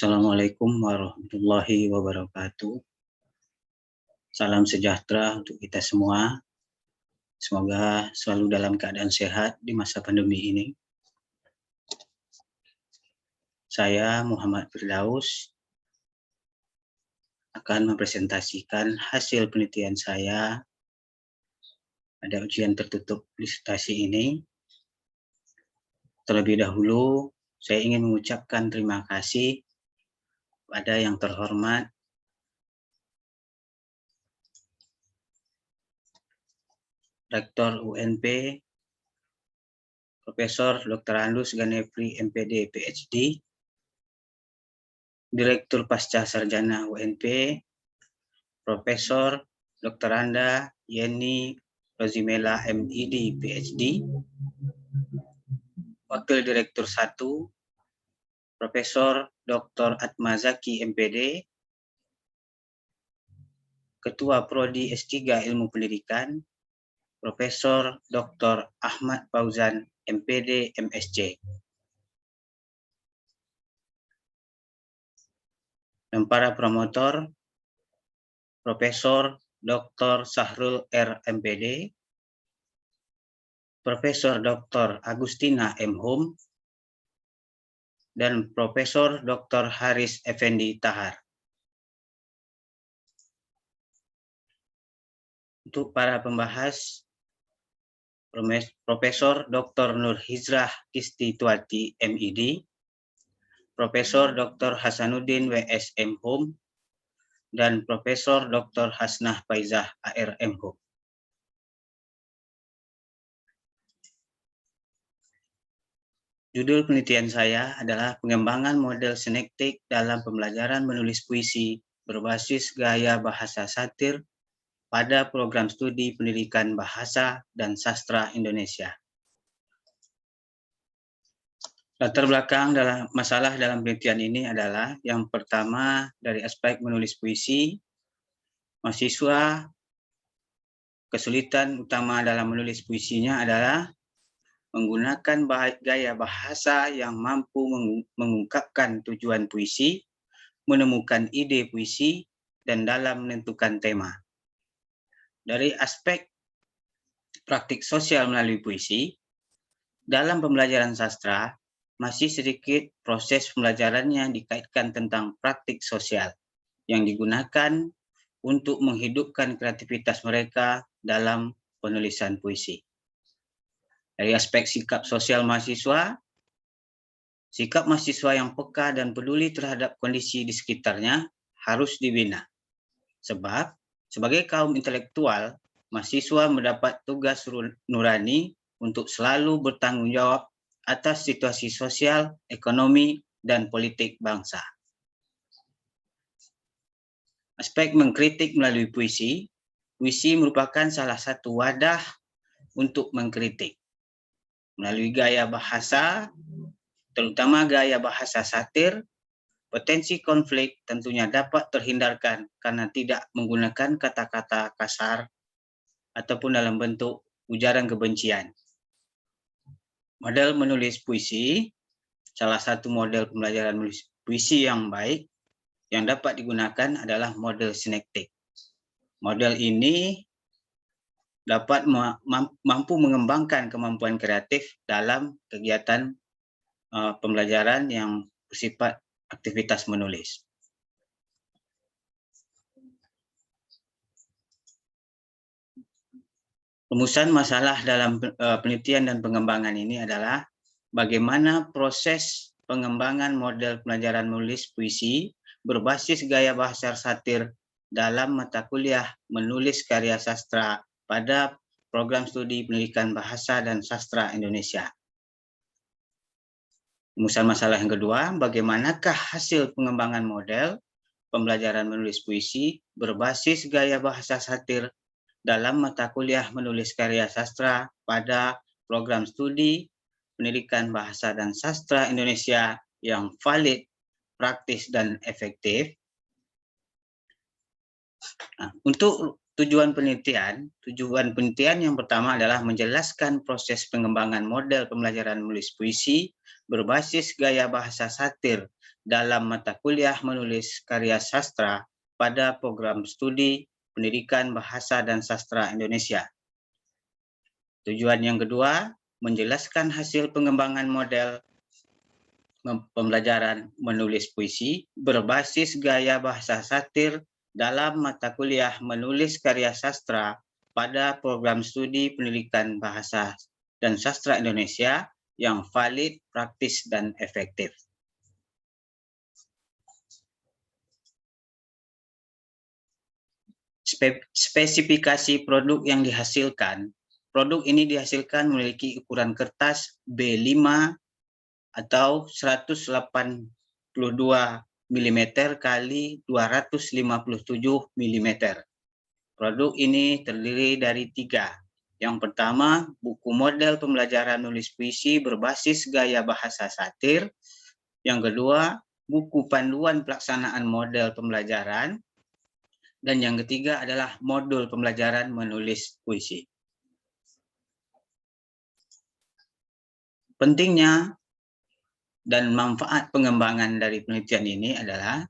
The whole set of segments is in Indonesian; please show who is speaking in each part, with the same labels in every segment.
Speaker 1: Assalamualaikum warahmatullahi wabarakatuh. Salam sejahtera untuk kita semua. Semoga selalu dalam keadaan sehat di masa pandemi ini. Saya Muhammad Firdaus akan mempresentasikan hasil penelitian saya pada ujian tertutup disertasi ini. Terlebih dahulu, saya ingin mengucapkan terima kasih pada yang terhormat Rektor UNP, Profesor Dr. Andus Ganefri, MPD, PhD, Direktur Pasca Sarjana UNP, Profesor Dr. Anda Yeni Rozimela, MID, PhD, Wakil Direktur 1, Profesor Dr. Atmazaki, MPD, Ketua Prodi S3 Ilmu Pendidikan, Profesor Dr. Ahmad Fauzan, MPD, MSc. Dan para promotor, Profesor Dr. Sahrul R. MPD, Profesor Dr. Agustina M. Hum, dan Profesor Dr. Haris Effendi Tahar. Untuk para pembahas, Profesor Dr. Nur Hizrah Kistituati, MID, Profesor Dr. Hasanuddin WSM Hum, dan Profesor Dr. Hasnah Faizah ARM Hum. Judul penelitian saya adalah pengembangan model sinektik dalam pembelajaran menulis puisi berbasis gaya bahasa satir pada program studi pendidikan bahasa dan sastra Indonesia. Latar belakang dalam masalah dalam penelitian ini adalah yang pertama dari aspek menulis puisi, mahasiswa kesulitan utama dalam menulis puisinya adalah menggunakan gaya bahasa yang mampu mengungkapkan tujuan puisi, menemukan ide puisi, dan dalam menentukan tema. Dari aspek praktik sosial melalui puisi, dalam pembelajaran sastra, masih sedikit proses pembelajarannya dikaitkan tentang praktik sosial yang digunakan untuk menghidupkan kreativitas mereka dalam penulisan puisi. Dari aspek sikap sosial mahasiswa, sikap mahasiswa yang peka dan peduli terhadap kondisi di sekitarnya harus dibina. Sebab, sebagai kaum intelektual, mahasiswa mendapat tugas nurani untuk selalu bertanggung jawab atas situasi sosial, ekonomi, dan politik bangsa. Aspek mengkritik melalui puisi, puisi merupakan salah satu wadah untuk mengkritik. Melalui gaya bahasa, terutama gaya bahasa satir, potensi konflik tentunya dapat terhindarkan karena tidak menggunakan kata-kata kasar ataupun dalam bentuk ujaran kebencian. Model menulis puisi, salah satu model pembelajaran menulis puisi yang baik yang dapat digunakan adalah model sinektik. Model ini dapat mampu mengembangkan kemampuan kreatif dalam kegiatan pembelajaran yang bersifat aktivitas menulis. Rumusan masalah dalam penelitian dan pengembangan ini adalah bagaimana proses pengembangan model pembelajaran menulis puisi berbasis gaya bahasa satir dalam mata kuliah menulis karya sastra pada program studi pendidikan bahasa dan sastra Indonesia. Rumusan masalah yang kedua, bagaimanakah hasil pengembangan model pembelajaran menulis puisi berbasis gaya bahasa satir dalam mata kuliah menulis karya sastra pada program studi pendidikan bahasa dan sastra Indonesia yang valid, praktis, dan efektif. Nah, untuk tujuan penelitian yang pertama adalah menjelaskan proses pengembangan model pembelajaran menulis puisi berbasis gaya bahasa satir dalam mata kuliah menulis karya sastra pada program studi Pendidikan Bahasa dan Sastra Indonesia. Tujuan yang kedua, menjelaskan hasil pengembangan model pembelajaran menulis puisi berbasis gaya bahasa satir dalam mata kuliah menulis karya sastra pada program studi Pendidikan Bahasa dan Sastra Indonesia yang valid, praktis, dan efektif. Spesifikasi produk yang dihasilkan. Produk ini dihasilkan memiliki ukuran kertas B5 atau 182 mm kali 257 mm. Produk ini terdiri dari 3. Yang pertama, buku model pembelajaran nulis puisi berbasis gaya bahasa satir. Yang kedua, buku panduan pelaksanaan model pembelajaran. Dan yang ketiga adalah modul pembelajaran menulis puisi. Pentingnya dan manfaat pengembangan dari penelitian ini adalah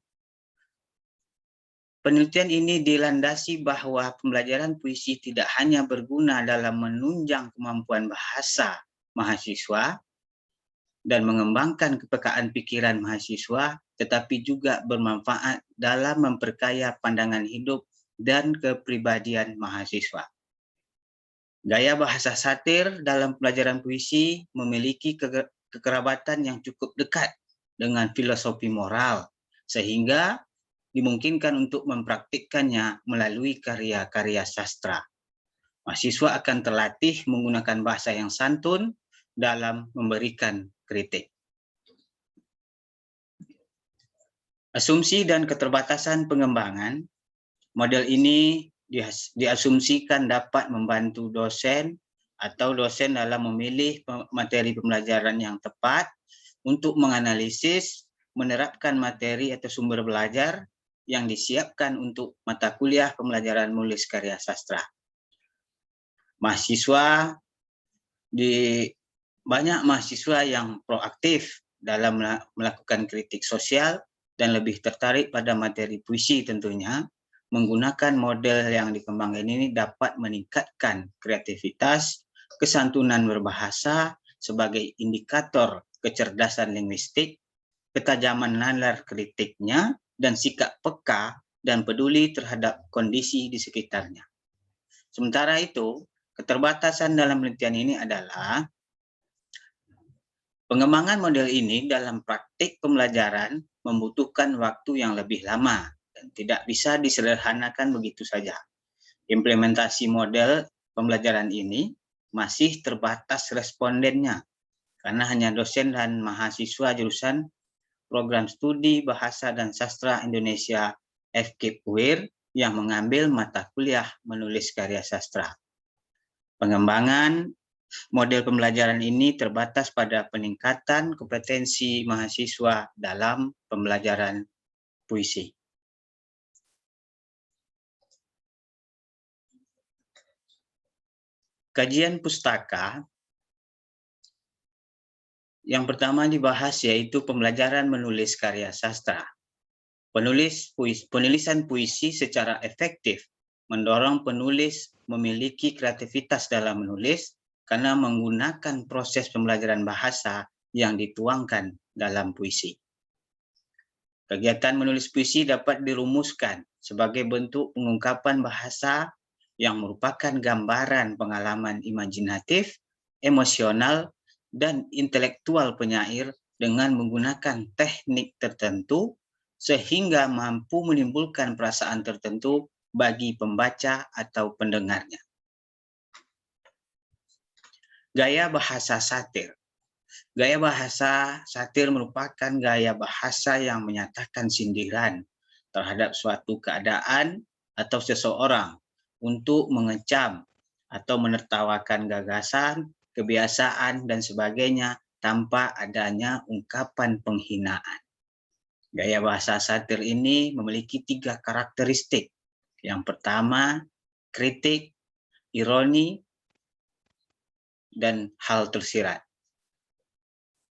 Speaker 1: penelitian ini dilandasi bahwa pembelajaran puisi tidak hanya berguna dalam menunjang kemampuan bahasa mahasiswa dan mengembangkan kepekaan pikiran mahasiswa, tetapi juga bermanfaat dalam memperkaya pandangan hidup dan kepribadian mahasiswa. Gaya bahasa satir dalam pelajaran puisi memiliki kekerabatan yang cukup dekat dengan filosofi moral, sehingga dimungkinkan untuk mempraktikkannya melalui karya-karya sastra. Mahasiswa akan terlatih menggunakan bahasa yang santun dalam memberikan kritik. Asumsi dan keterbatasan pengembangan. Model ini diasumsikan dapat membantu dosen atau dosen dalam memilih materi pembelajaran yang tepat untuk menganalisis, menerapkan materi atau sumber belajar yang disiapkan untuk mata kuliah pembelajaran menulis karya sastra. Banyak mahasiswa yang proaktif dalam melakukan kritik sosial dan lebih tertarik pada materi puisi tentunya. Menggunakan model yang dikembangkan ini dapat meningkatkan kreativitas, kesantunan berbahasa sebagai indikator kecerdasan linguistik, ketajaman nalar kritiknya, dan sikap peka dan peduli terhadap kondisi di sekitarnya. Sementara itu, keterbatasan dalam penelitian ini adalah pengembangan model ini dalam praktik pembelajaran membutuhkan waktu yang lebih lama dan tidak bisa disederhanakan begitu saja. Implementasi model pembelajaran ini masih terbatas respondennya karena hanya dosen dan mahasiswa jurusan Program Studi Bahasa dan Sastra Indonesia FKIP UIR yang mengambil mata kuliah menulis karya sastra. Pengembangan model pembelajaran ini terbatas pada peningkatan kompetensi mahasiswa dalam pembelajaran puisi. Kajian pustaka yang pertama dibahas yaitu pembelajaran menulis karya sastra. Penulisan puisi secara efektif mendorong penulis memiliki kreativitas dalam menulis karena menggunakan proses pembelajaran bahasa yang dituangkan dalam puisi. Kegiatan menulis puisi dapat dirumuskan sebagai bentuk pengungkapan bahasa yang merupakan gambaran pengalaman imajinatif, emosional, dan intelektual penyair dengan menggunakan teknik tertentu sehingga mampu menimbulkan perasaan tertentu bagi pembaca atau pendengarnya. Gaya bahasa satir. Gaya bahasa satir merupakan gaya bahasa yang menyatakan sindiran terhadap suatu keadaan atau seseorang untuk mengecam atau menertawakan gagasan, kebiasaan, dan sebagainya tanpa adanya ungkapan penghinaan. Gaya bahasa satir ini memiliki 3 karakteristik. Yang pertama, kritik, ironi, dan hal tersirat.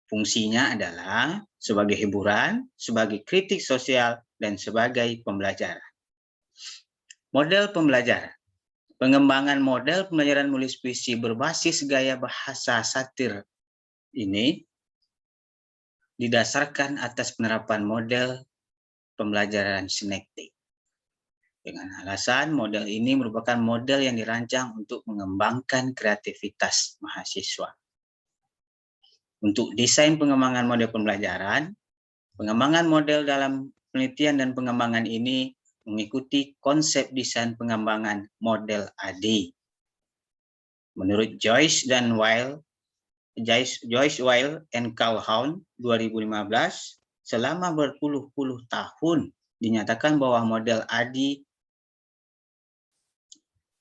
Speaker 1: Fungsinya adalah sebagai hiburan, sebagai kritik sosial, dan sebagai pembelajaran. Model pembelajaran. Pengembangan model pembelajaran menulis puisi berbasis gaya bahasa satir ini didasarkan atas penerapan model pembelajaran sinektik. Dengan alasan model ini merupakan model yang dirancang untuk mengembangkan kreativitas mahasiswa. Untuk desain pengembangan model pembelajaran, pengembangan model dalam penelitian dan pengembangan ini mengikuti konsep desain pengembangan model AD. Menurut Joyce Weil and Calhoun 2015, selama berpuluh-puluh tahun dinyatakan bahwa model AD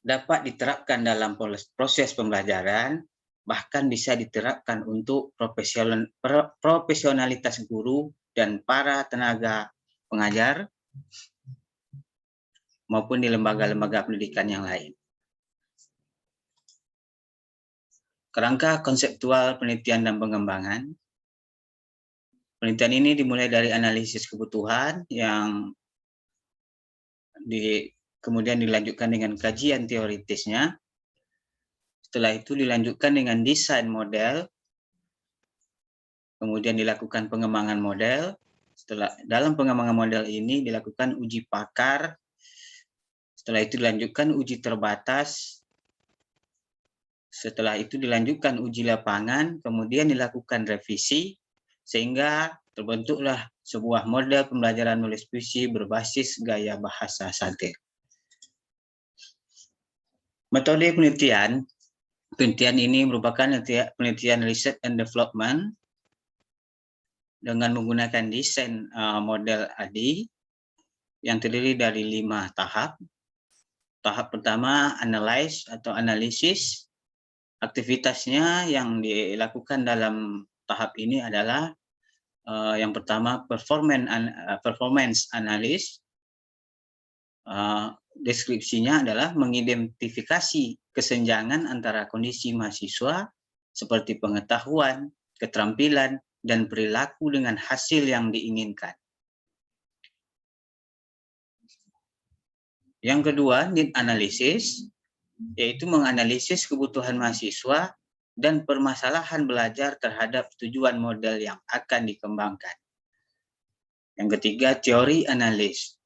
Speaker 1: dapat diterapkan dalam proses pembelajaran, bahkan bisa diterapkan untuk profesionalitas guru dan para tenaga pengajar maupun di lembaga-lembaga pendidikan yang lain. Kerangka konseptual penelitian dan pengembangan. Penelitian ini dimulai dari analisis kebutuhan yang kemudian dilanjutkan dengan kajian teoritisnya. Setelah itu dilanjutkan dengan desain model, kemudian dilakukan pengembangan model. Dalam pengembangan model ini dilakukan uji pakar, setelah itu dilanjutkan uji terbatas, setelah itu dilanjutkan uji lapangan, kemudian dilakukan revisi, sehingga terbentuklah sebuah model pembelajaran menulis puisi berbasis gaya bahasa satir. Metode penelitian ini merupakan penelitian research and development dengan menggunakan desain model AD yang terdiri dari 5 tahap. Tahap pertama, analyze atau analisis. Aktivitasnya yang dilakukan dalam tahap ini adalah yang pertama, performance analysis. Deskripsinya adalah mengidentifikasi kesenjangan antara kondisi mahasiswa seperti pengetahuan, keterampilan, dan perilaku dengan hasil yang diinginkan. Yang kedua, need analysis, yaitu menganalisis kebutuhan mahasiswa dan permasalahan belajar terhadap tujuan model yang akan dikembangkan. Yang ketiga, teori analis,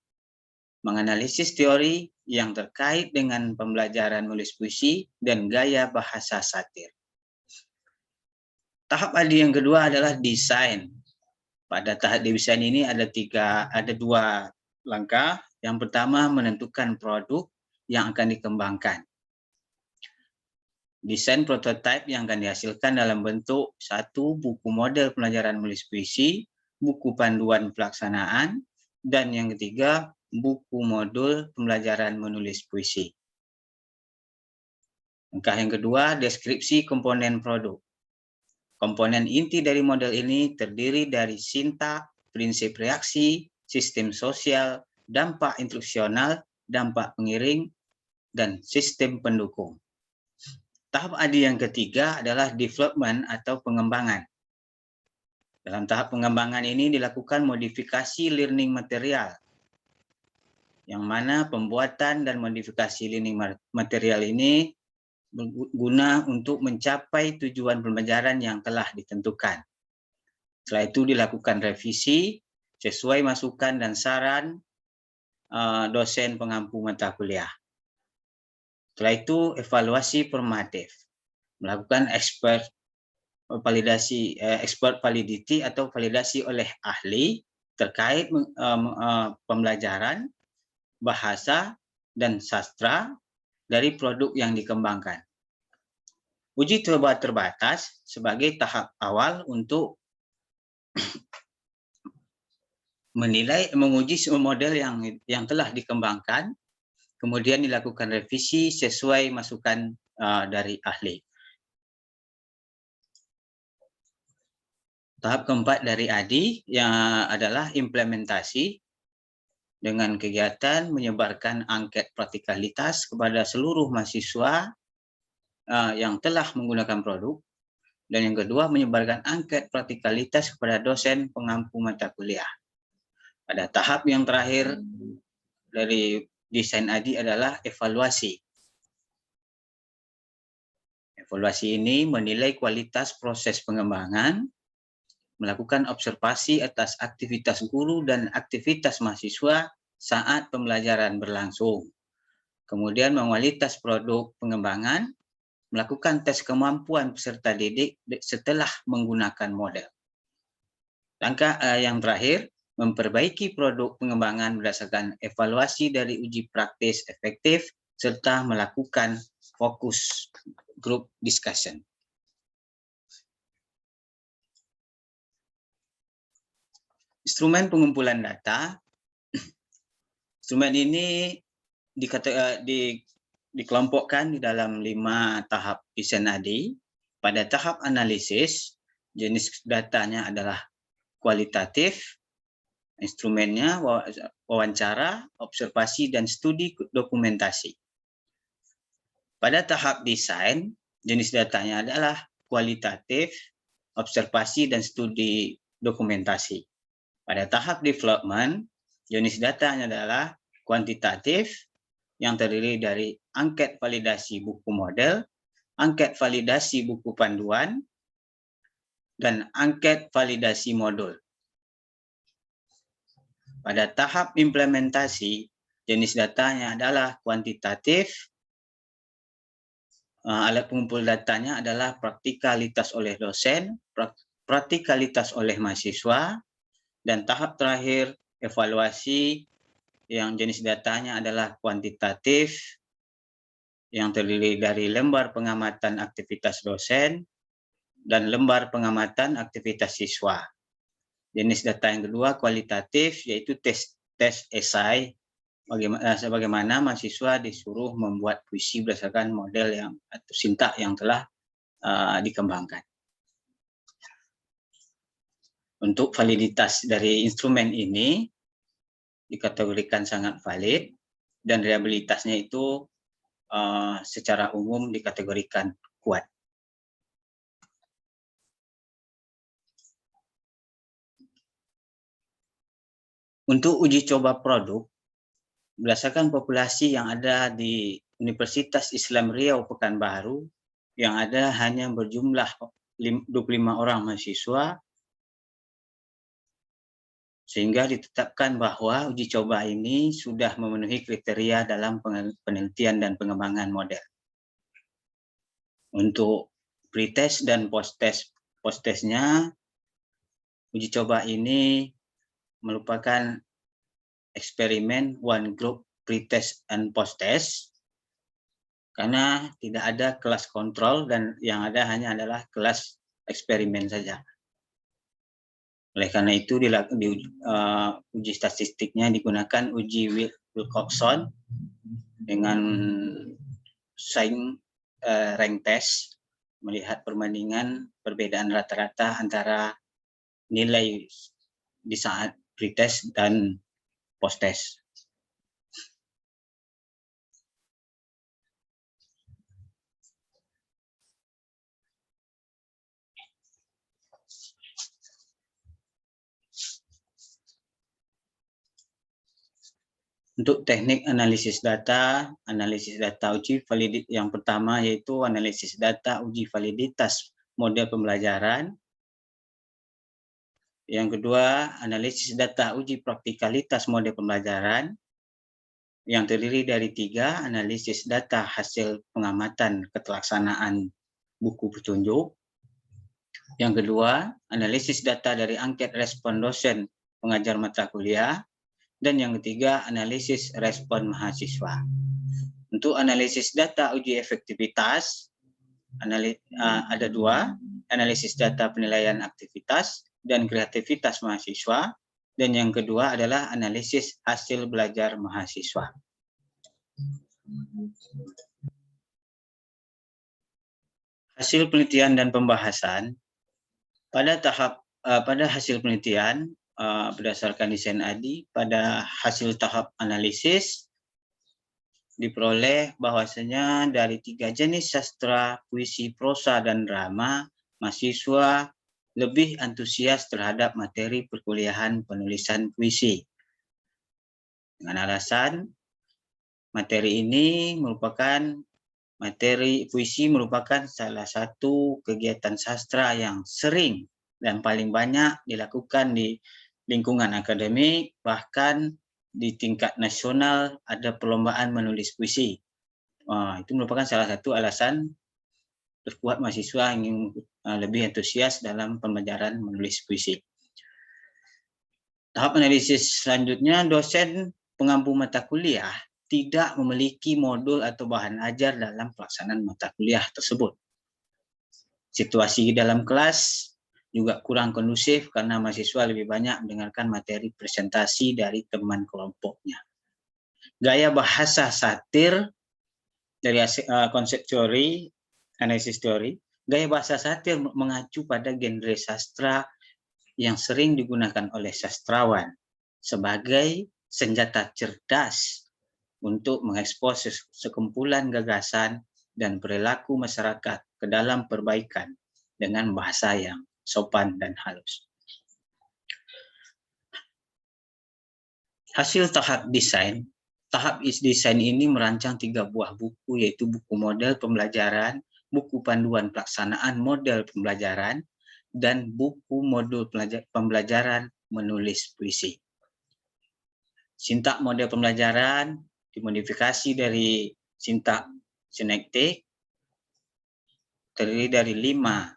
Speaker 1: menganalisis teori yang terkait dengan pembelajaran menulis puisi dan gaya bahasa satir. Tahap AD yang kedua adalah desain. Pada tahap desain ini ada 2 langkah. Yang pertama, menentukan produk yang akan dikembangkan. Desain prototipe yang akan dihasilkan dalam bentuk 1 buku model pembelajaran menulis puisi, buku panduan pelaksanaan, dan yang ketiga, buku modul pembelajaran menulis puisi. Langkah yang kedua, deskripsi komponen produk. Komponen inti dari model ini terdiri dari sintak, prinsip reaksi, sistem sosial, dampak instruksional, dampak pengiring, dan sistem pendukung. Tahap AD yang ketiga adalah development atau pengembangan. Dalam tahap pengembangan ini dilakukan modifikasi learning material, yang mana pembuatan dan modifikasi learning material ini berguna untuk mencapai tujuan pembelajaran yang telah ditentukan. Setelah itu dilakukan revisi sesuai masukan dan saran dosen pengampu mata kuliah. Setelah itu evaluasi formatif, melakukan expert validity atau validasi oleh ahli terkait pembelajaran bahasa dan sastra dari produk yang dikembangkan. Uji coba terbatas sebagai tahap awal untuk menguji semua model yang telah dikembangkan, kemudian dilakukan revisi sesuai masukan dari ahli. Tahap keempat dari AD yang adalah implementasi. dengan kegiatan menyebarkan angket praktikalitas kepada seluruh mahasiswa yang telah menggunakan produk, dan yang kedua menyebarkan angket praktikalitas kepada dosen pengampu mata kuliah. Pada tahap yang terakhir dari desain ADI adalah evaluasi. Evaluasi ini menilai kualitas proses pengembangan, melakukan observasi atas aktivitas guru dan aktivitas mahasiswa saat pembelajaran berlangsung. Kemudian mengualitas produk pengembangan, melakukan tes kemampuan peserta didik setelah menggunakan model. Langkah yang terakhir, memperbaiki produk pengembangan berdasarkan evaluasi dari uji praktis efektif serta melakukan fokus group discussion. Instrumen pengumpulan data. Instrumen ini dikelompokkan di dalam 5 tahap desain ADI. Pada tahap analisis, jenis datanya adalah kualitatif, instrumennya wawancara, observasi, dan studi dokumentasi. Pada tahap desain, jenis datanya adalah kualitatif, observasi, dan studi dokumentasi. Pada tahap development, jenis datanya adalah kuantitatif, yang terdiri dari angket validasi buku model, angket validasi buku panduan, dan angket validasi modul. Pada tahap implementasi, jenis datanya adalah kuantitatif, alat pengumpul datanya adalah praktikalitas oleh dosen, praktikalitas oleh mahasiswa, dan tahap terakhir evaluasi yang jenis datanya adalah kuantitatif yang terdiri dari lembar pengamatan aktivitas dosen dan lembar pengamatan aktivitas siswa. Jenis data yang kedua kualitatif yaitu tes esai, sebagaimana mahasiswa disuruh membuat puisi berdasarkan model yang atau sintak yang telah dikembangkan. Untuk validitas dari instrumen ini dikategorikan sangat valid dan reliabilitasnya itu secara umum dikategorikan kuat. Untuk uji coba produk, berdasarkan populasi yang ada di Universitas Islam Riau Pekanbaru, yang ada hanya berjumlah 25 orang mahasiswa, sehingga ditetapkan bahwa uji coba ini sudah memenuhi kriteria dalam penelitian dan pengembangan model. Untuk pretest dan post-testnya, uji coba ini merupakan eksperimen one group pretest and post-test, karena tidak ada kelas kontrol dan yang ada hanya adalah kelas eksperimen saja. Oleh karena itu, uji statistiknya digunakan uji Wilcoxon dengan sign rank test, melihat perbandingan perbedaan rata-rata antara nilai di saat pretest dan post-test. Untuk teknik analisis data uji validitas yang pertama yaitu analisis data uji validitas model pembelajaran. Yang kedua, analisis data uji praktikalitas model pembelajaran yang terdiri dari 3, analisis data hasil pengamatan keterlaksanaan buku petunjuk. Yang kedua, analisis data dari angket respon dosen pengajar mata kuliah. Dan yang ketiga, analisis respon mahasiswa. Untuk analisis data uji efektivitas, ada 2, analisis data penilaian aktivitas dan kreativitas mahasiswa. Dan yang kedua adalah analisis hasil belajar mahasiswa. Hasil penelitian dan pembahasan. Pada hasil penelitian, berdasarkan desain ADI, pada hasil tahap analisis diperoleh bahwasanya dari 3 jenis sastra, puisi, prosa, dan drama, mahasiswa lebih antusias terhadap materi perkuliahan penulisan puisi. Dengan alasan materi ini puisi merupakan salah satu kegiatan sastra yang sering dan paling banyak dilakukan di lingkungan akademik, bahkan di tingkat nasional ada perlombaan menulis puisi. Itu merupakan salah satu alasan terkuat mahasiswa ingin lebih antusias dalam pembelajaran menulis puisi. Tahap analisis selanjutnya, dosen pengampu mata kuliah tidak memiliki modul atau bahan ajar dalam pelaksanaan mata kuliah tersebut. Situasi dalam kelas juga kurang kondusif karena mahasiswa lebih banyak mendengarkan materi presentasi dari teman kelompoknya. Gaya bahasa satir dari konsep teori, analisis teori, gaya bahasa satir mengacu pada genre sastra yang sering digunakan oleh sastrawan sebagai senjata cerdas untuk mengekspos sekumpulan gagasan dan perilaku masyarakat ke dalam perbaikan dengan bahasa yang sopan dan halus. Hasil tahap desain. Tahap desain ini merancang 3 buah buku, yaitu buku model pembelajaran, buku panduan pelaksanaan model pembelajaran, dan buku modul pembelajaran menulis puisi. Sintak model pembelajaran dimodifikasi dari sintak sinektik, terdiri dari 5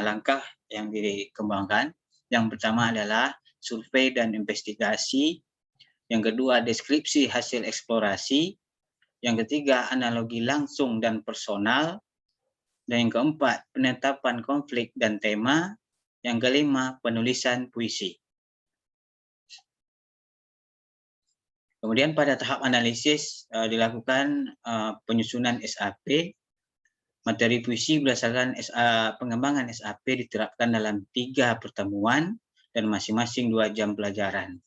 Speaker 1: langkah yang dikembangkan. Yang pertama adalah survei dan investigasi, yang kedua deskripsi hasil eksplorasi, yang ketiga analogi langsung dan personal, dan yang keempat penetapan konflik dan tema, yang kelima penulisan puisi. Kemudian pada tahap analisis dilakukan penyusunan SAP. Materi puisi berdasarkan pengembangan SAP diterapkan dalam 3 pertemuan dan masing-masing 2 jam pelajaran.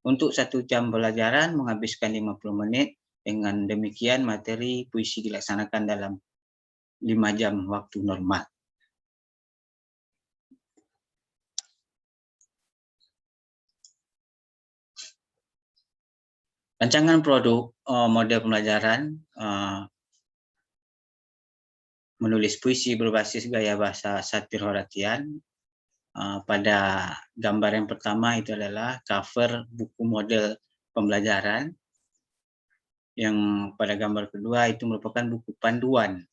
Speaker 1: Untuk 1 jam pelajaran menghabiskan 50 menit, dengan demikian materi puisi dilaksanakan dalam 5 jam waktu normal. Rancangan produk model pembelajaran menulis puisi berbasis gaya bahasa satir Horatian. Pada gambar yang pertama itu adalah cover buku model pembelajaran. Yang pada gambar kedua itu merupakan buku panduan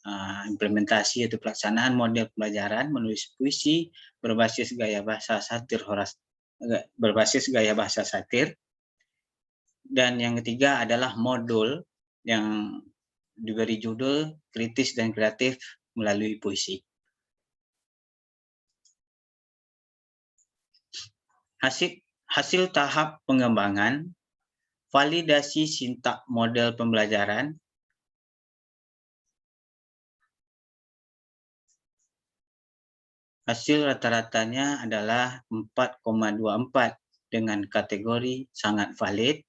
Speaker 1: implementasi atau pelaksanaan model pembelajaran menulis puisi berbasis gaya bahasa satir. Dan yang ketiga adalah modul yang diberi judul kritis dan kreatif melalui puisi. Hasil tahap pengembangan, validasi sintak model pembelajaran, hasil rata-ratanya adalah 4,24 dengan kategori sangat valid,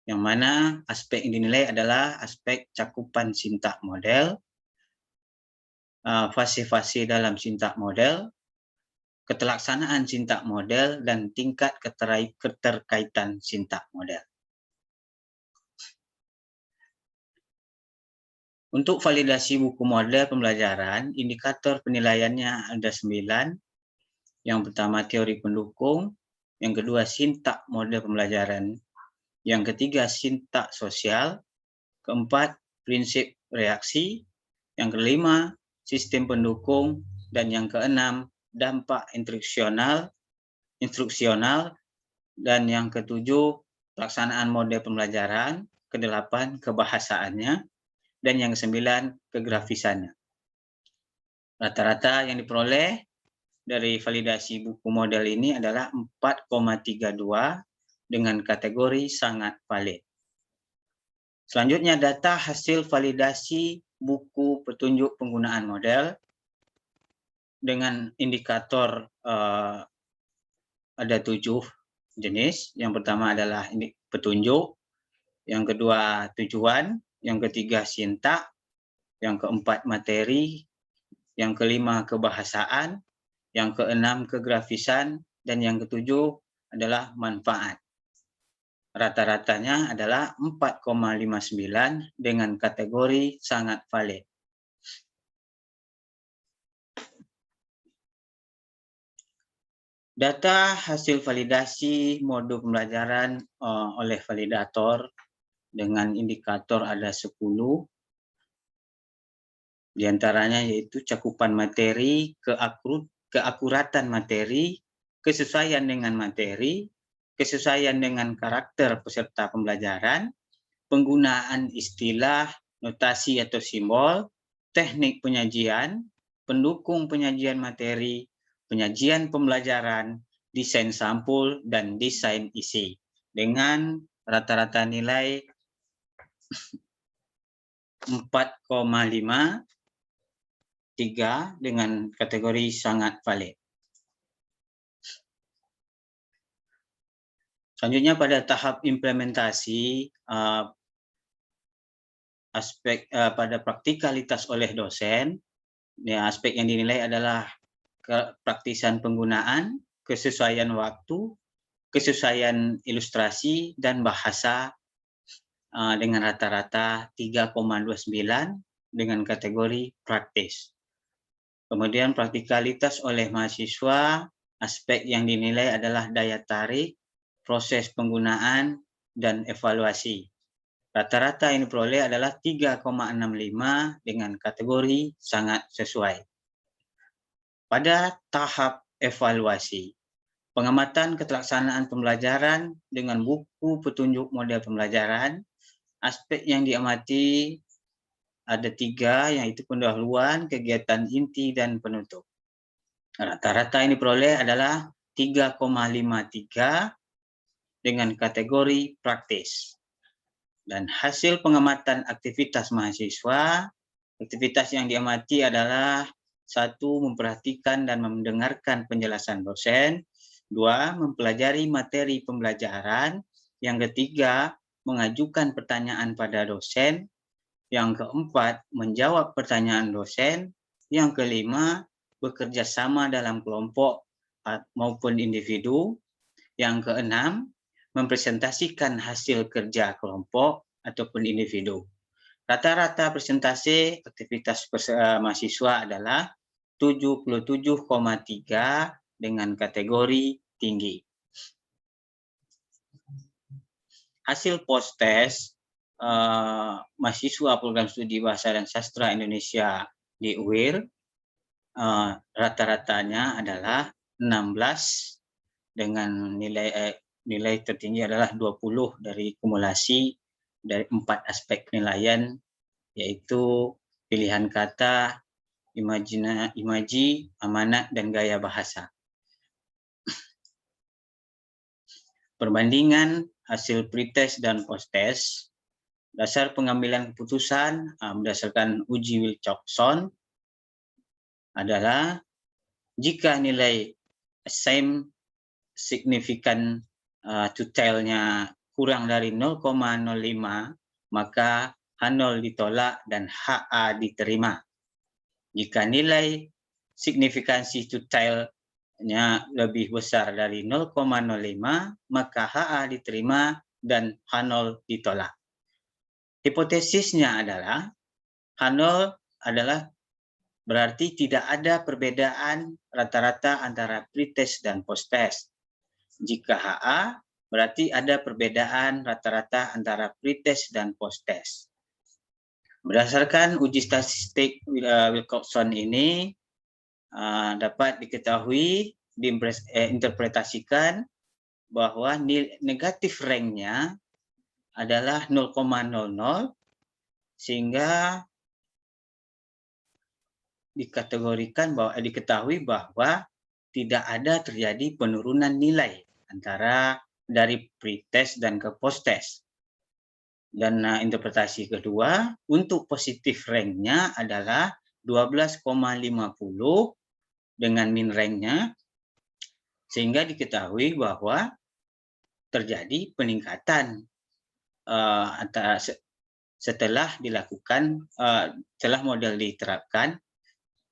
Speaker 1: yang mana aspek yang dinilai adalah aspek cakupan sintak model, fase-fase dalam sintak model, keterlaksanaan sintak model, dan tingkat keterkaitan sintak model. Untuk validasi buku model pembelajaran, indikator penilaiannya ada 9. Yang pertama teori pendukung, yang kedua sintak model pembelajaran, yang ketiga sintak sosial, keempat prinsip reaksi, yang kelima sistem pendukung, dan yang keenam dampak instruksional, dan yang ketujuh pelaksanaan model pembelajaran, kedelapan kebahasaannya, dan yang kesembilan kegrafisannya. Rata-rata yang diperoleh dari validasi buku model ini adalah 4,32 dengan kategori sangat valid. Selanjutnya data hasil validasi buku petunjuk penggunaan model dengan indikator ada 7 jenis. Yang pertama adalah ini petunjuk, yang kedua tujuan, yang ketiga sintak, yang keempat materi, yang kelima kebahasaan, yang keenam kegrafisan, dan yang ketujuh adalah manfaat. Rata-ratanya adalah 4,59 dengan kategori sangat valid. Data hasil validasi modul pembelajaran oleh validator dengan indikator ada 10. Di antaranya yaitu cakupan materi, keakuratan materi, kesesuaian dengan materi, kesesuaian dengan karakter peserta pembelajaran, penggunaan istilah, notasi atau simbol, teknik penyajian, pendukung penyajian materi, penyajian pembelajaran, desain sampul, dan desain isi. Dengan rata-rata nilai 4,53 dengan kategori sangat valid. Selanjutnya pada tahap implementasi, aspek pada praktikalitas oleh dosen, ya, aspek yang dinilai adalah kepraktisan penggunaan, kesesuaian waktu, kesesuaian ilustrasi, dan bahasa dengan rata-rata 3,29 dengan kategori praktis. Kemudian praktikalitas oleh mahasiswa, aspek yang dinilai adalah daya tarik, proses penggunaan, dan evaluasi. Rata-rata yang diperoleh adalah 3,65 dengan kategori sangat sesuai. Pada tahap evaluasi, pengamatan keterlaksanaan pembelajaran dengan buku petunjuk model pembelajaran, aspek yang diamati ada 3, yaitu pendahuluan, kegiatan inti, dan penutup. Rata-rata yang diperoleh adalah 3,53 dengan kategori praktis. Dan hasil pengamatan aktivitas mahasiswa, aktivitas yang diamati adalah 1. Memperhatikan dan mendengarkan penjelasan dosen, 2. Mempelajari materi pembelajaran, yang ketiga mengajukan pertanyaan pada dosen, yang keempat menjawab pertanyaan dosen, yang kelima bekerja sama dalam kelompok maupun individu, yang keenam mempresentasikan hasil kerja kelompok ataupun individu. Rata-rata presentasi aktivitas mahasiswa adalah 77,3 dengan kategori tinggi. Hasil post-test mahasiswa program studi Bahasa dan Sastra Indonesia di UIR rata-ratanya adalah 16 dengan nilai tertinggi adalah 20 dari kumulasi dari 4 aspek penilaian, yaitu pilihan kata, imaji, amanat, dan gaya bahasa. Perbandingan hasil pretest dan posttest, dasar pengambilan keputusan berdasarkan uji Wilcoxon adalah jika nilai same signifikan totalnya kurang dari 0,05 maka H0 ditolak dan HA diterima. Jika nilai signifikansi totalnya lebih besar dari 0,05 maka HA diterima dan H0 ditolak. Hipotesisnya adalah H0 adalah berarti tidak ada perbedaan rata-rata antara pretest dan posttest. Jika HA, berarti ada perbedaan rata-rata antara pretest dan posttest. Berdasarkan uji statistik Wilcoxon ini dapat diketahui, diinterpretasikan bahwa negatif ranknya adalah 0,00 sehingga diketahui bahwa tidak ada terjadi penurunan nilai antara dari pretest dan ke posttest. Dan interpretasi kedua, untuk positif ranknya adalah 12,50 dengan min ranknya, sehingga diketahui bahwa terjadi peningkatan setelah dilakukan, setelah model diterapkan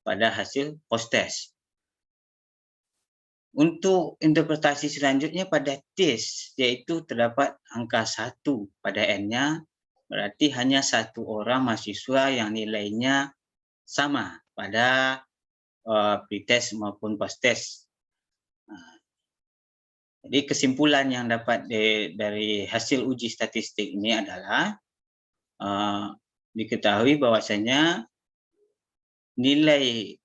Speaker 1: pada hasil post-test. Untuk interpretasi selanjutnya pada tes, yaitu terdapat angka 1 pada N-nya, berarti hanya satu orang mahasiswa yang nilainya sama pada pre-test maupun post-test. Jadi kesimpulan yang dapat dari hasil uji statistik ini adalah diketahui bahwasanya nilai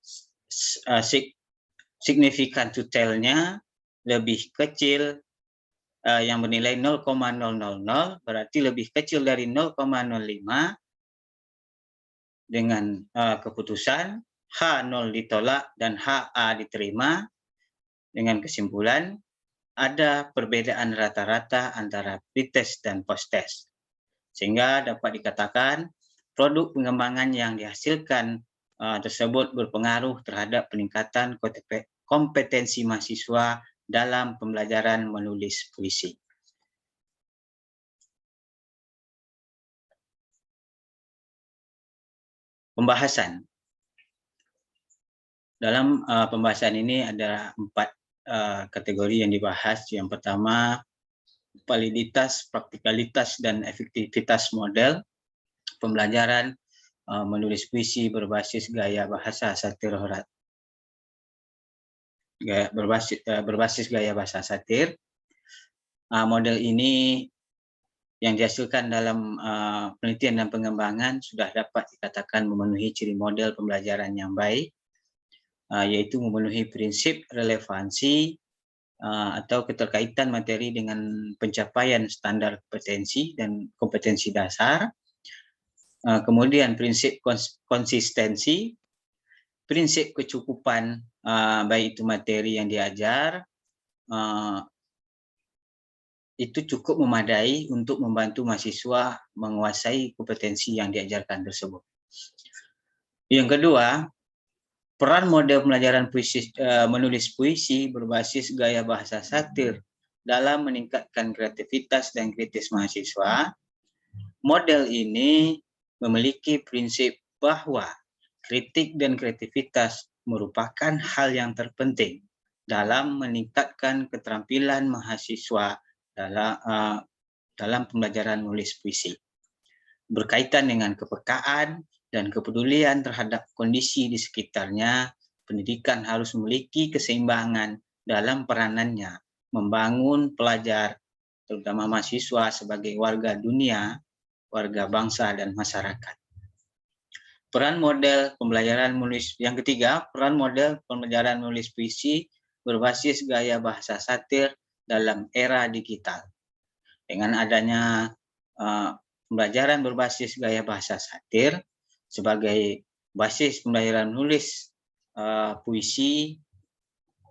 Speaker 1: signifikan totalnya lebih kecil, yang bernilai 0,000, berarti lebih kecil dari 0,05 dengan keputusan H0 ditolak dan HA diterima, dengan kesimpulan ada perbedaan rata-rata antara pre-test dan post-test, sehingga dapat dikatakan produk pengembangan yang dihasilkan tersebut berpengaruh terhadap peningkatan kompetensi mahasiswa dalam pembelajaran menulis puisi. Pembahasan. Dalam pembahasan ini ada 4 kategori yang dibahas. Yang pertama, validitas, praktikalitas, dan efektivitas model pembelajaran menulis puisi berbasis gaya bahasa satir horat. Berbasis gaya bahasa satir. Model ini yang dihasilkan dalam penelitian dan pengembangan sudah dapat dikatakan memenuhi ciri model pembelajaran yang baik, yaitu memenuhi prinsip relevansi atau keterkaitan materi dengan pencapaian standar kompetensi dan kompetensi dasar. Kemudian prinsip konsistensi, prinsip kecukupan, baik itu materi yang diajar, itu cukup memadai untuk membantu mahasiswa menguasai kompetensi yang diajarkan tersebut. Yang kedua, peran model pembelajaran puisi, menulis puisi berbasis gaya bahasa satir dalam meningkatkan kreativitas dan kritis mahasiswa. Model ini memiliki prinsip bahwa kritik dan kreativitas merupakan hal yang terpenting dalam meningkatkan keterampilan mahasiswa dalam pembelajaran menulis puisi. Berkaitan dengan kepekaan dan kepedulian terhadap kondisi di sekitarnya, pendidikan harus memiliki keseimbangan dalam peranannya membangun pelajar, terutama mahasiswa, sebagai warga dunia, warga bangsa, dan masyarakat. Peran model pembelajaran menulis yang ketiga, peran model pembelajaran menulis puisi berbasis gaya bahasa satir dalam era digital. Dengan adanya pembelajaran berbasis gaya bahasa satir sebagai basis pembelajaran menulis puisi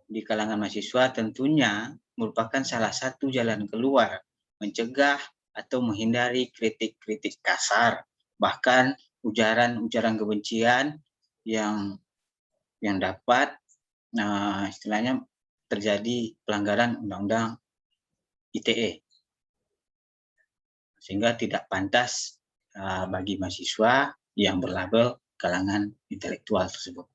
Speaker 1: di kalangan mahasiswa, tentunya merupakan salah satu jalan keluar mencegah atau menghindari kritik-kritik kasar, bahkan ujaran-ujaran kebencian yang dapat istilahnya terjadi pelanggaran undang-undang ITE, sehingga tidak pantas bagi mahasiswa yang berlabel kalangan intelektual tersebut.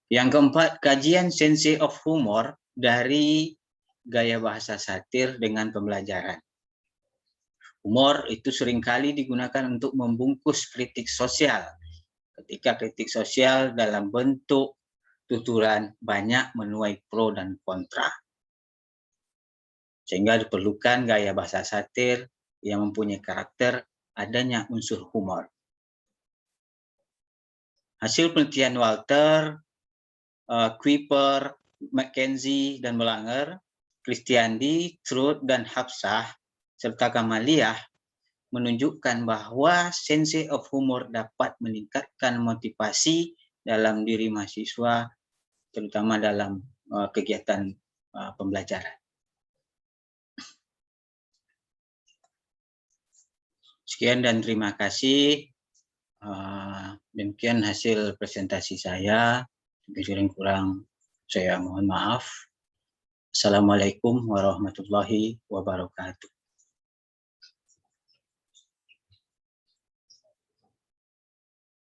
Speaker 1: Yang keempat, kajian sense of humor dari gaya bahasa satir dengan pembelajaran. Humor itu seringkali digunakan untuk membungkus kritik sosial. Ketika kritik sosial dalam bentuk tuturan banyak menuai pro dan kontra, sehingga diperlukan gaya bahasa satir yang mempunyai karakter adanya unsur humor. Hasil penelitian Walter, Kuiper, McKenzie, dan Melanger, Kristiandi, Truth, dan Hafsah, serta Kamaliyah menunjukkan bahwa sense of humor dapat meningkatkan motivasi dalam diri mahasiswa, terutama dalam kegiatan pembelajaran. Sekian dan terima kasih. Demikian hasil presentasi saya. Kurang saya mohon maaf. Assalamualaikum warahmatullahi wabarakatuh.